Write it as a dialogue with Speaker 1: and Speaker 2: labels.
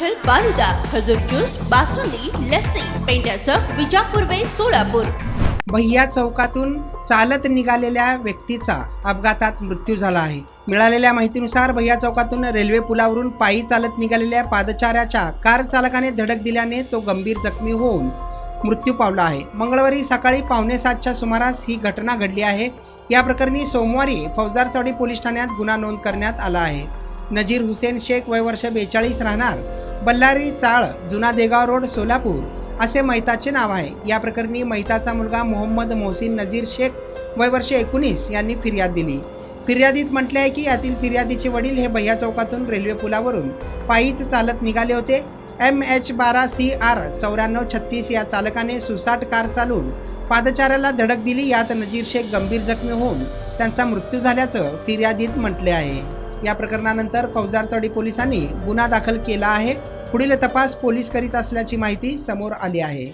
Speaker 1: Special falooda, खजूर juice, basundi, lassi, पेंड्या चौक, विजापूर वे सोलापूर।
Speaker 2: भैया चौकातून चालत निघालेल्या व्यक्तीचा अपघातात मृत्यू झाला आहे। मिळालेल्या माहितीनुसार भैया चौकातून रेल्वे पुलावरून पायी चालत निघालेल्या पादचाऱ्याच्या कार चालकाने धडक दिल्याने तो गंभीर जखमी होऊन मृत्यू पावला आहे। मंगळवारी सकाळी 6:45च्या सुमारास ही घटना घडली आहे। या प्रकरणी सोमवारी फौजदारचौडी पोलीस ठाण्यात गुन्हा नोंद करण्यात आला आहे। नजीर हुसेन शेख वय वर्ष 42 राहणार बल्लारी चाळ, जुना देगाव रोड, सोलापूर असे मैताचे नाव आहे। या प्रकरणी मैताचा मुलगा मोहम्मद मोहसिन नजीर शेख वय वर्ष 19 यांनी फिर्याद दिली। फिर्यादीत म्हटले आहे की यातील फिर्यादीचे वडील हे भैया चौकातून रेल्वे पुलावरून पायीच चालत निघाले होते। MH12CR 9436 या चालकाने सुसाट कार चालवून पादचाऱ्याला धडक दिली। यात नजीर शेख गंभीर जखमी होऊन त्यांचा मृत्यू झाल्याचं फिर्यादीत म्हटले आहे। या प्रकरणानंतर फौजदारचौडी पोलिसांनी गुन्हा दाखल केला आहे। पुढील तपास पोलीस करीत असल्याची माहिती समोर आली आहे।